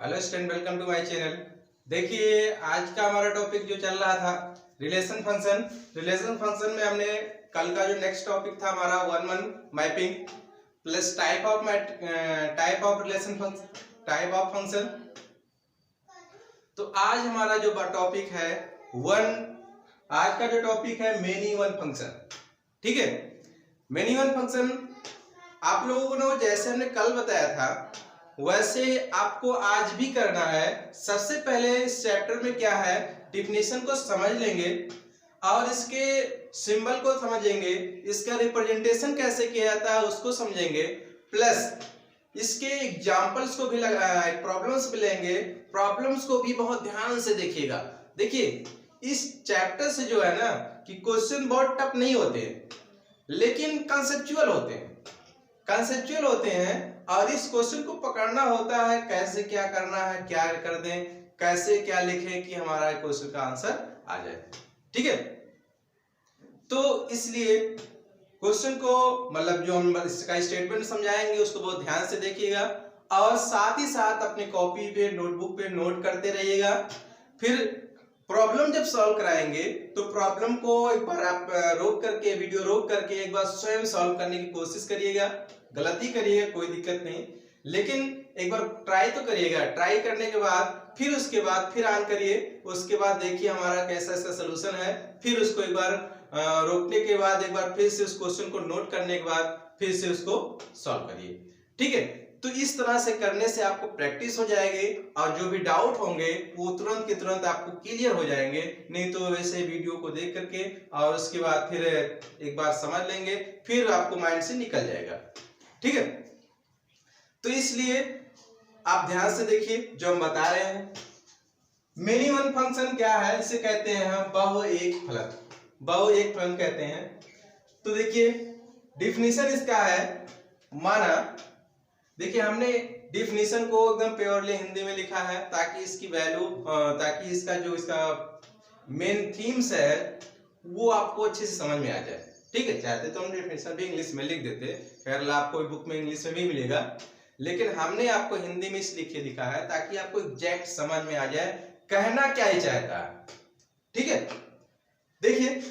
Hello student, welcome to my channel. देखिए, आज का हमारा टॉपिक जो चल रहा था रिलेशन फंक्शन। रिलेशन फंक्शन में हमने कल का जो नेक्स्ट टॉपिक था हमारा 1-1 mapping plus type of relation function, type of function. तो आज हमारा जो टॉपिक है आज का जो टॉपिक है मेनी वन फंक्शन। ठीक है, मेनी वन फंक्शन आप लोगों को जैसे हमने कल बताया था वैसे आपको आज भी करना है। सबसे पहले इस चैप्टर में क्या है, डिफिनेशन को समझ लेंगे और इसके सिंबल को समझेंगे, इसका रिप्रेजेंटेशन कैसे किया जाता है उसको समझेंगे, प्लस इसके एग्जांपल्स को भी प्रॉब्लम्स भी लेंगे। प्रॉब्लम्स को भी बहुत ध्यान से देखिएगा। देखिए, इस चैप्टर से जो है ना कि क्वेश्चन बहुत टफ नहीं होते लेकिन कंसेप्चुअल होते हैं और इस क्वेश्चन को पकड़ना होता है, कैसे क्या करना है, क्या कर दें, कैसे क्या लिखें कि हमारा क्वेश्चन का आंसर आ जाए। ठीक है, तो इसलिए क्वेश्चन को मतलब जो हम इसका स्टेटमेंट समझाएंगे उसको बहुत ध्यान से देखिएगा और साथ ही साथ अपने कॉपी पे नोटबुक पे नोट करते रहिएगा। फिर प्रॉब्लम जब सॉल्व कराएंगे तो प्रॉब्लम को एक बार आप वीडियो रोक करके एक बार स्वयं सॉल्व करने की कोशिश करिएगा। गलती करिएगा, कोई दिक्कत नहीं, लेकिन एक बार ट्राई तो करिएगा। ट्राई करने के बाद उसके बाद फिर ऑन करिए, उसके बाद देखिए हमारा कैसा इसका सोल्यूशन है। फिर उसको एक बार रोकने के बाद एक बार फिर से उस क्वेश्चन को नोट करने के बाद फिर से उसको सॉल्व करिए। ठीक है, तो इस तरह से करने से आपको प्रैक्टिस हो जाएगी और जो भी डाउट होंगे वो तुरंत के तुरंत आपको क्लियर हो जाएंगे। नहीं तो वैसे वीडियो को देख करके और उसके बाद फिर एक बार समझ लेंगे, फिर आपको माइंड से निकल जाएगा। ठीक है, तो इसलिए आप ध्यान से देखिए जो हम बता रहे हैं। मेनी वन फंक्शन क्या है, इसे कहते हैं हम बहुएक फलन कहते हैं। तो देखिए डिफिनीशन इसका है, माना देखिए हमने डिफिनीशन को एकदम प्योरली हिंदी में लिखा है ताकि इसकी वैल्यू ताकि इसका जो इसका मेन थीम्स है वो आपको अच्छे से समझ में आ जाए। ठीक है, चाहते तो हम डिफिनीशन भी इंग्लिश में लिख देते, खैर आपको बुक में इंग्लिश में भी मिलेगा, लेकिन हमने आपको हिंदी में इसलिए लिखा है ताकि आपको एग्जैक्ट समझ में आ जाए कहना क्या ही चाहता है। ठीक है, देखिए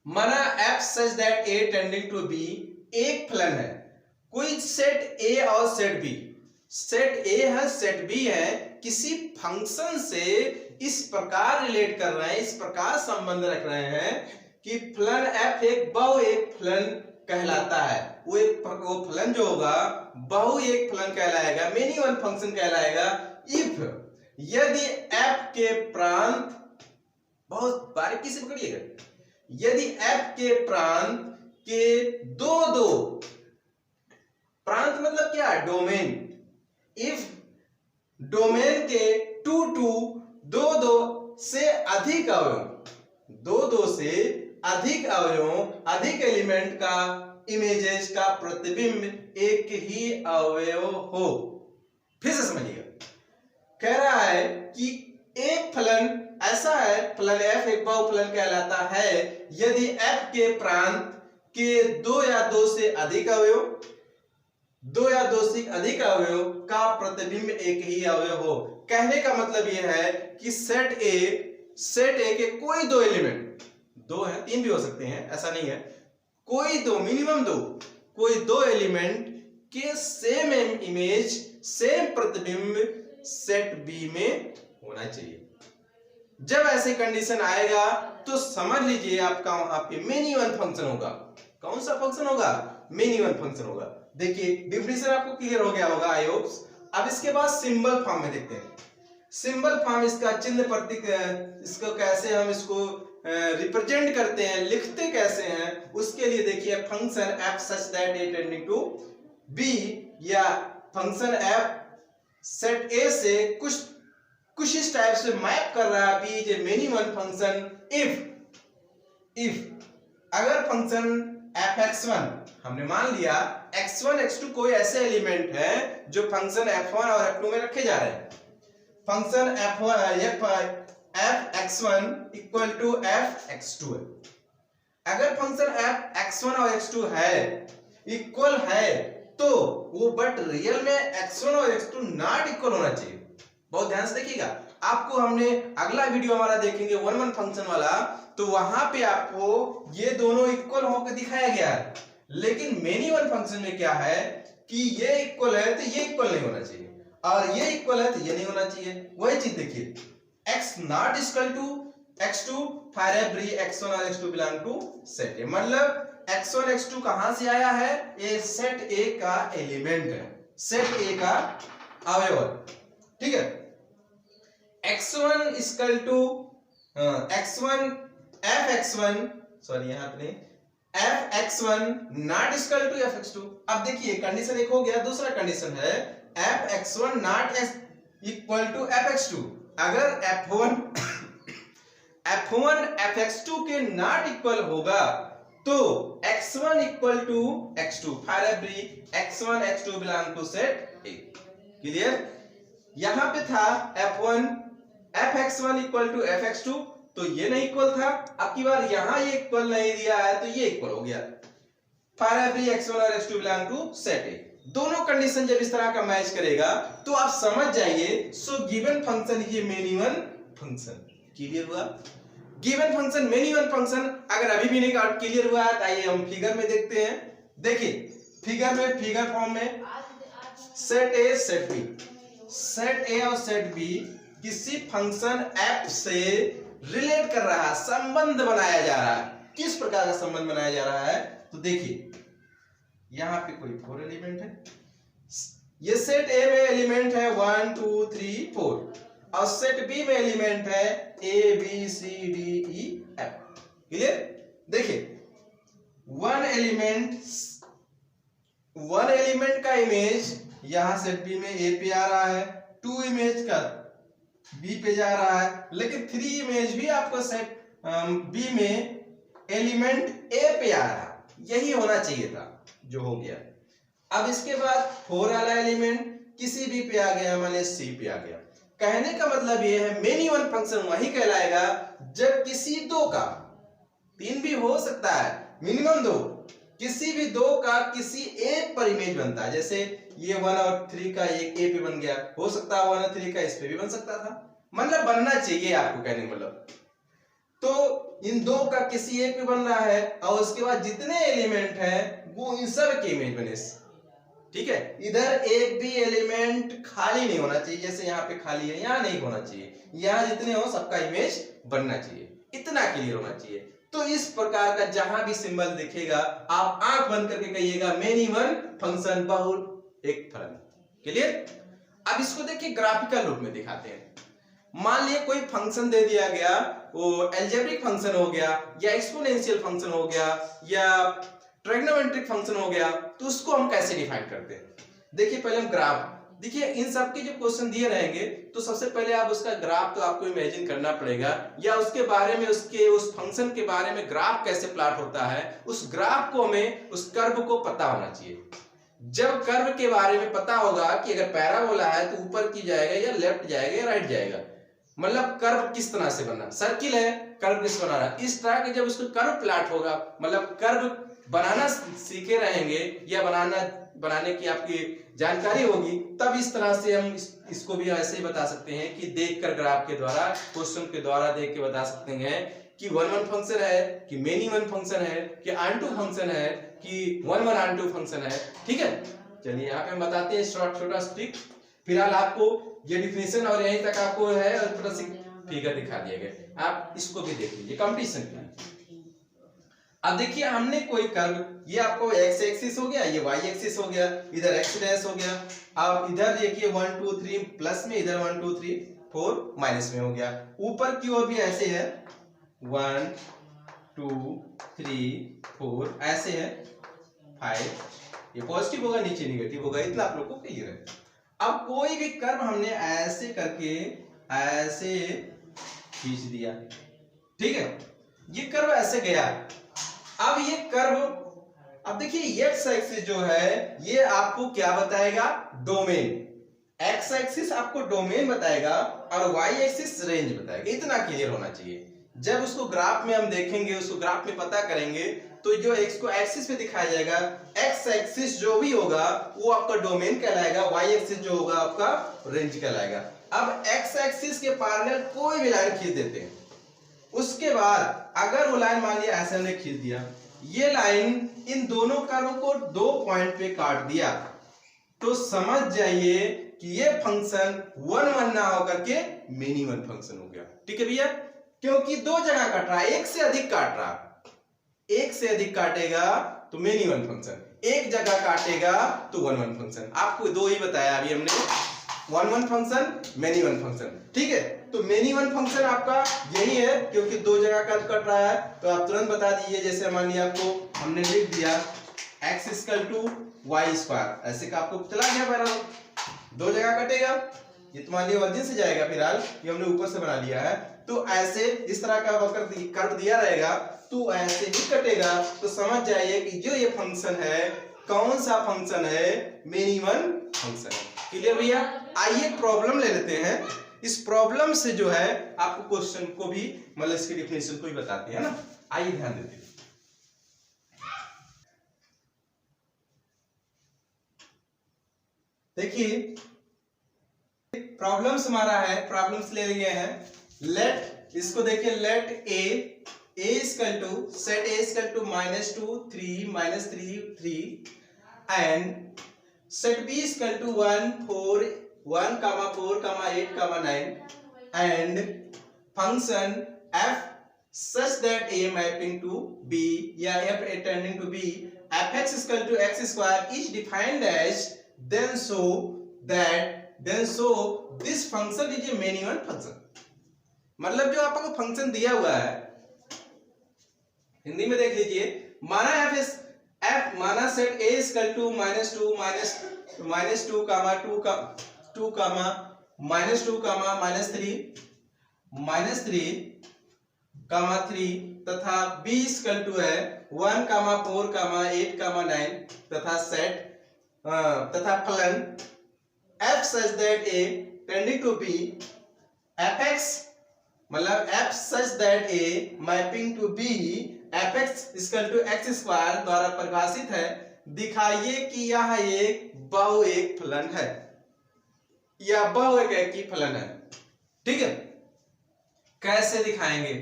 माना f such that a tending to b एक फलन है। कोई सेट A और सेट B, सेट A है सेट B है, किसी फंक्शन से इस प्रकार रिलेट कर रहे हैं, इस प्रकार संबंध रख रहे हैं कि फलन f एक बहुएक फलन कहलाता है। वो फलन जो होगा बहुएक फलन कहलाएगा, मेनी वन फंक्शन कहलाएगा इफ यदि f के प्रांत, बहुत बारीकी से पकड़िएगा, यदि f के प्रांत के दो प्रांत मतलब क्या है, डोमेन, इफ डोमेन के दो से अधिक अवयवों अधिक एलिमेंट का इमेजेस का प्रतिबिंब एक ही अवयव हो। फिर से समझिएगा, कह रहा है कि एक फलन ऐसा है, फलन f एक बहुफलन कहलाता है यदि f के प्रांत के दो या दो से अधिक अवयव का प्रतिबिंब एक ही अवयव हो। कहने का मतलब यह है कि सेट ए के कोई दो एलिमेंट, दो है, तीन भी हो सकते हैं, ऐसा नहीं है, कोई दो, मिनिमम कोई दो एलिमेंट के सेम इमेज, सेम प्रतिबिंब सेट बी में होना चाहिए। जब ऐसे कंडीशन आएगा तो समझ लीजिए आपका वहां पे मेनी वन फंक्शन होगा। कौन सा फंक्शन होगा, मेनी वन फंक्शन होगा। देखिए डिफिनेशन आपको क्लियर हो गया होगा, आई होप। अब इसके बाद सिंबल फॉर्म में देखते हैं। सिंबल फॉर्म, इसका चिन्ह प्रतीक, इसको कैसे हम इसको रिप्रेजेंट करते हैं, लिखते कैसे हैं, उसके लिए देखिए function f such that a tending to b या फंक्शन f सेट a से कुछ इस टाइप से मैप कर रहा है b is a many one function if अगर फंक्शन fx1, हमने मान लिया x1 x2 कोई ऐसे एलिमेंट है जो फंक्शन f1 और f2 में रखे जा रहे हैं। Function fx1 equal to fx2 है। अगर फंक्शन fx1 और x2 है इक्वल है तो वो बट रियल में x1 और x2 नॉट इक्वल होना चाहिए। बहुत ध्यान से देखिएगा, आपको हमने अगला वीडियो हमारा देखेंगे 1 1 फंक्शन वाला, तो वहां पे आपको ये दोनों इक्वल होकर दिखाया गया है। लेकिन मेनी वन फंक्शन में क्या है कि ये इक्वल है तो ये इक्वल नहीं होना चाहिए, और ये इक्वल है तो ये नहीं होना चाहिए। वही चीज देखिए, x not equal to x2 for every x1 और x2 बिलोंग टू सेट ए। मतलब x1 x2 कहां से आया है? ये सेट A का एलिमेंट है, सेट A का अवयव। ठीक है, x1 equal to x1 fx1, sorry यहां पे fx1 not equal to fx2। अब देखिए कंडीशन एक हो गया, दूसरा कंडीशन है fx1 not equal to fx2। अगर f1 fx2 के नॉट इक्वल होगा तो x1 equal to x2 for every x1 x2 belong to set A। Clear? यहां पे था fx1 इक्वल टू fx2, तो ये नहीं इक्वल था। अब की बार यहां ये इक्वल नहीं दिया है तो ये इक्वल हो गया फॉर एवरी x1 और x2 belong to set A। दोनों कंडीशन जब इस तरह का मैच करेगा तो आप समझ जाइए सो गिवन फंक्शन ये मेनी वन फंक्शन। क्लियर हुआ? Given function many one function अगर अभी भी नहीं क्लियर हुआ है तो आइए हम फिगर में देखते हैं। देखिए फिगर में, फिगर फॉर्म में set A set B, set A और सेट B किसी फंक्शन f से रिलेट कर रहा है, संबंध बनाया जा रहा है। किस प्रकार का संबंध बनाया जा रहा है? तो देखिए यहां पे कोई 4 एलिमेंट है, ये सेट A में एलिमेंट है 1 2 3 4, और सेट B में एलिमेंट है A B C D E F। Clear? देखिए वन एलिमेंट का इमेज यहां सेट B में A पे आ रहा है, 2 इमेज का B पे जा रहा है, लेकिन 3 इमेज भी आपको सेट B में एलिमेंट A पे आ रहा है। यही होना चाहिए था जो हो गया। अब इसके बाद 4 वाला एलिमेंट किसी B पे आ गया, माने C पे आ गया। कहने का मतलब ये है मेनी वन फंक्शन वही कहलाएगा जब किसी दो का, 3 भी हो सकता है, मिनिमम 2, किसी भी दो का किसी एक पर इमेज बनता है। जैसे ये 1 और 3 का एक A पे बन गया, हो सकता है 1 और 3 का इस पे भी बन सकता था, मतलब बनना चाहिए आपको कहने का मतलब। तो इन दो का किसी एक पे बन रहा है और उसके बाद जितने एलिमेंट है वो इन सब के इमेज बने। ठीक है, इधर एक भी एलिमेंट खाली नहीं होना चाहिए, जैसे यहाँ पे खाली है यहाँ नहीं होना चाहिए, यहाँ जितने हो सबका इमेज बनना चाहिए, इतना क्लियर होना चाहिए। तो इस प्रकार का जहां भी सिंबल दिखेगा आप आंख बंद करके कहिएगा मेनी वन फंक्शन बहुल एक फलन। क्लियर? अब इसको देखिए ग्राफिकल रूप में दिखाते हैं। मान लिए कोई फंक्शन दे दिया गया, वो अलजेब्रिक फंक्शन हो गया या एक्सपोनेंशियल फंक्शन हो गया या ट्रिग्नोमेट्रिक फंक्शन हो गया, तो उसको हम कैसे डिफाइन करते हैं? देखिए पहले हम ग्राफ, देखिए इन सब के जो क्वेश्चन दिए रहेंगे तो सबसे पहले आप उसका ग्राफ तो आपको इमेजिन करना पड़ेगा, या उसके बारे में, उसके उस फंक्शन के बारे में ग्राफ कैसे प्लॉट होता है, उस ग्राफ को हमें उस कर्व को पता होना चाहिए। जब कर्व के बारे में पता होगा कि अगर पैराबोला है तो ऊपर की जाएगा या लेफ्ट जाएगा या राइट जाएगा, मतलब कर्व किस तरह से बनना, सर्किल है कर्व किस बनाना, इस तरह के जब उसको कर्व प्लॉट होगा, मतलब कर्व बनाना सीखे रहेंगे या बनाने की आपकी जानकारी होगी, तब इस तरह से हम इसको भी ऐसे ही बता सकते हैं कि देखकर ग्राफ के द्वारा, क्वेश्चन के द्वारा देख के बता सकते हैं कि 1 1 फंक्शन है कि मेनी वन फंक्शन है कि ऑन टू फंक्शन है कि 1 1 ऑन टू फंक्शन है। ठीक है, चलिए यहाँ पे हम बताते हैं छोटा ट्रिक। फिलहाल आपको ये डिफिनेशन और यहीं तक आपको है और थोड़ा सी फिगर दिखा दिया गया, आप इसको भी देख लीजिए कंपटीशन के। अब देखिए हमने कोई कर्व, ये आपको x एक्सिस हो गया, ये y एक्सिस हो गया, इधर x डैश हो गया, अब इधर देखिए 1 2 3 प्लस में, इधर 1 2 3 4 माइनस में हो गया, ऊपर की ओर भी ऐसे है 1 2 3 4 ऐसे है 5, ये पॉजिटिव होगा नीचे निगेटिव होगा, इतना आप लोग को क्लियर है। अब कोई भी कर्व हमने ऐसे करके ऐसे खींच दिया, ठीक है, ये कर्व ऐसे गया। अब ये कर्व, अब देखिए x एक्सिस जो है ये आपको क्या बताएगा, डोमेन, x एक्सिस आपको डोमेन बताएगा और y एक्सिस रेंज बताएगा, इतना क्लियर होना चाहिए। जब उसको ग्राफ में हम देखेंगे, उसको ग्राफ में पता करेंगे तो जो x को एक्सिस पे दिखाया जाएगा, x एक्सिस जो भी होगा वो आपका डोमेन कहलाएगा, y एक्सिस जो होगा आपका रेंज कहलाएगा। अब x एक्सिस के पैरेलल कोई भी लाइन खींच देते हैं, उसके बाद अगर वो लाइन मान लिया ऐसे हमने खींच दिया, ये लाइन इन दोनों कर्व को 2 पॉइंट पे काट दिया, तो समझ जाइए कि ये फंक्शन 1 1 ना होकर के मेनी वन फंक्शन हो गया। ठीक है भैया, क्योंकि 2 जगह काट रहा है, एक से अधिक काट रहा, एक से अधिक काटेगा तो मेनी वन फंक्शन, एक जगह काटेगा तो 1 1 फंक्शन। आपको 2 ही बताया अभी हमने, 1 1 फंक्शन, मेनी वन फंक्शन। ठीक है, तो मेनी वन फंक्शन आपका यही है, क्योंकि 2 जगह कट रहा है, तो आप तुरंत बता दीजिए। जैसे मान लिया आपको हमने लिख दिया x = y², ऐसे का आपको चला गया पैरेलल, 2 जगह कटेगा, ये तो मान लिया ओरिजिन से जाएगा, फिलहाल ये हमने ऊपर से बना लिया है, तो ऐसे इस तरह का वक्र कर्व दिया रहेगा तो ऐसे ही कटेगा। तो समझ जाइए कि जो ये फंक्शन है कौन सा फंक्शन है, मेनी वन फंक्शन है। क्लियर भैया? आइए प्रॉब्लम ले लेते हैं, इस प्रॉब्लम से जो है आपको क्वेश्चन को भी मतलब इसकी डेफिनेशन को भी बताते हैं ना। आइए ध्यान देते हैं। देखिए प्रॉब्लम्स हमारा है, प्रॉब्लम्स ले लिए हैं। लेट, इसको देखिए, late a set a = -2 3 -3 3 and set b = 1 4 1, 4, 8, 9 and function f such that a mapping to b या f tending to b fx = x² is defined as then so this function is a many one function। मतलब जो आपको function दिया हुआ है, हिंदी में देख लीजिए, माना f माना सेट a = -2 -2 -2 -2, -3 तथा b = है 1, 4, 8, 9 तथा सेट तथा फलन f such that a tending to b fx मतलब f such that a mapping to b fx = x² द्वारा परिभाषित है। दिखाइए कि यह एक बहुएक फलन है या बहुएकी फलन है। ठीक है, कैसे दिखाएंगे?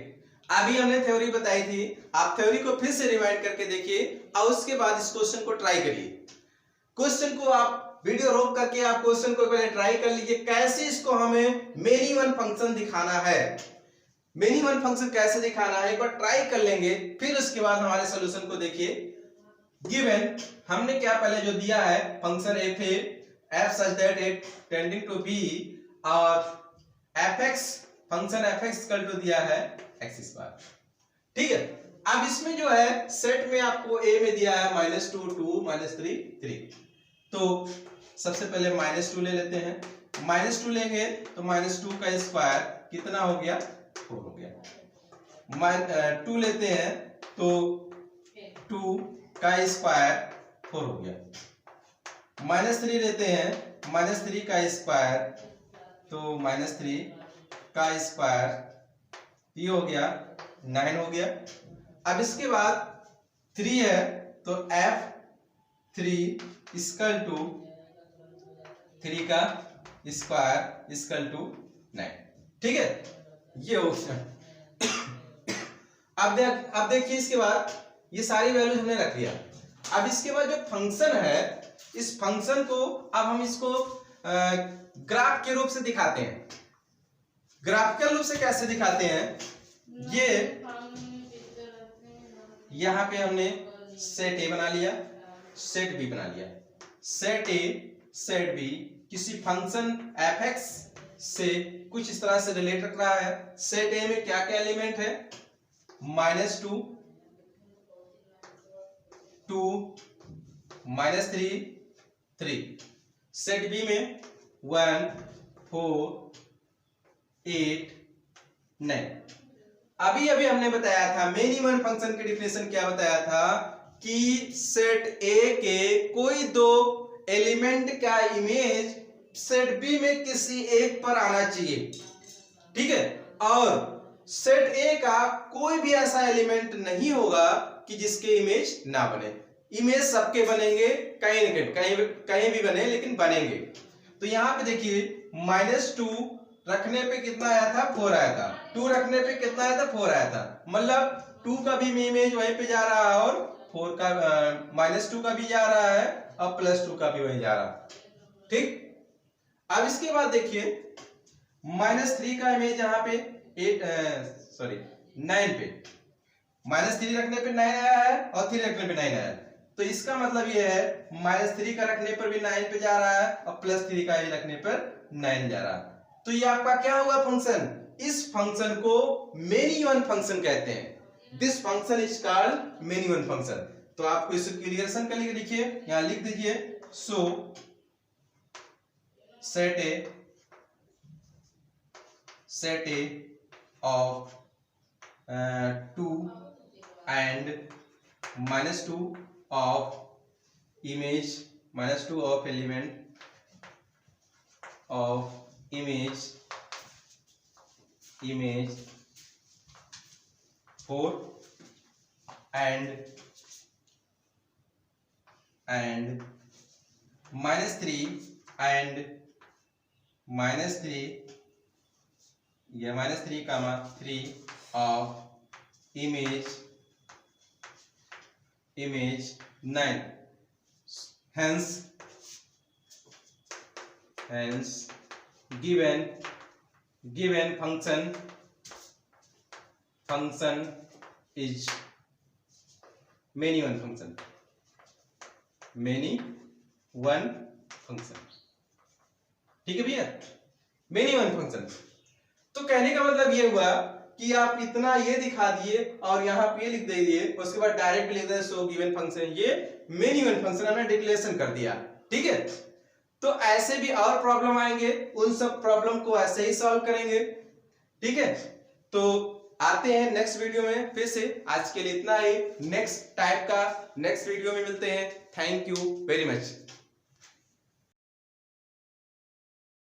अभी हमने थ्योरी बताई थी, आप थ्योरी को फिर से रिवाइंड करके देखिए और उसके बाद इस क्वेश्चन को ट्राई करिए। क्वेश्चन को आप वीडियो रोक करके आप क्वेश्चन को पहले ट्राई कर लीजिए, कैसे इसको हमें मेनी वन फंक्शन दिखाना है। मेनी वन फंक्शन कैसे दिखाना है एक बार ट्राई कर लेंगे, फिर उसके बाद हमारे सॉल्यूशन को देखिए। गिवन हमने क्या पहले जो दिया है, function f such that a tending to b और fx फंक्शन fx = दिया है x²। ठीक है, अब इसमें जो है सेट में आपको a में दिया है -2 2 -3 3, तो सबसे पहले -2 ले लेते हैं। -2 लेंगे तो -2 का स्क्वायर कितना हो गया, 4 हो गया। 2 लेते हैं तो 2 का स्क्वायर 4 हो गया। -3 लेते हैं, -3 का स्क्वायर तो -3 का स्क्वायर ये हो गया 9 हो गया। अब इसके बाद 3 है तो f3 = 3 का स्क्वायर = 9। ठीक है, ये ऑप्शन। अब देखिए इसके बाद ये सारी वैल्यूज हमने रख लिया। अब इसके बाद जो फंक्शन है, इस फंक्शन को अब हम इसको ग्राफ के रूप से दिखाते हैं। ग्राफिकल रूप से कैसे दिखाते हैं, ये यहां पे हमने सेट a बना लिया, सेट b बना लिया। सेट a सेट b किसी फंक्शन fx से कुछ इस तरह से रिलेट रख रहा है। सेट a में क्या क्या एलिमेंट है, -2 2 -3 3। सेट b में 1 4 8 9। अभी हमने बताया था मेनी वन फंक्शन की डिफिनेशन क्या बताया था कि सेट A के कोई 2 एलिमेंट का इमेज सेट B में किसी एक पर आना चाहिए। ठीक है, और सेट A का कोई भी ऐसा एलिमेंट नहीं होगा कि जिसके इमेज ना बने। इमेज सबके बनेंगे, कहीं न कहीं कहीं भी बने लेकिन बनेंगे। तो यहाँ पे देखिए -2 रखने पे कितना आया था, 4 आया था। 2 रखने पे कितना आया था, 4 आया था। मतलब 2 का भी इमेज वहीं पे जा रहा है और 4 का -2 का भी जा रहा है और +2 का भी वहीं जा रहा है। ठीक, अब इसके बाद देखिए -3 का इमेज यहाँ पे 9 पे, -3 रखने पे 9 आया है और 3 रखने पे 9 आया है। तो इसका मतलब ये है -3 का रखने पर भी 9 पे जा रहा है और +3 का ही रखने पर 9 जा रहा है। तो ये आपका क्या हुआ फंक्शन, इस फंक्शन को मेनी वन फंक्शन कहते हैं। This function is called many one function. तो आपको इस क्लियरेशन कर लिखिए, यहां लिख दीजिए सो set A of 2 and -2 of image, -2 of element of image 4 and -3 and -3 या -3, 3 of image 9, hence given function is many one function, ठीक है भैया, मेनी वन फंक्शन। तो कहने का मतलब ये हुआ कि आप इतना ये दिखा दिए और यहाँ पे लिख दीजिए, उसके बाद डायरेक्ट लिख दें सो गिवन फंक्शन, ये मेनी वन फंक्शन हमने डिक्लेरेशन कर दिया। ठीक है, तो ऐसे भी और प्रॉब्लम आएंगे, उन सब प्रॉब्लम को ऐसे ही सॉल्व करेंगे। ठीक है, तो आते हैं नेक्स्ट वीडियो में फिर से। आज के लिए इतना ही, नेक्स्ट टाइप का नेक्स्ट वीडियो में मिलते हैं। Thank you very much.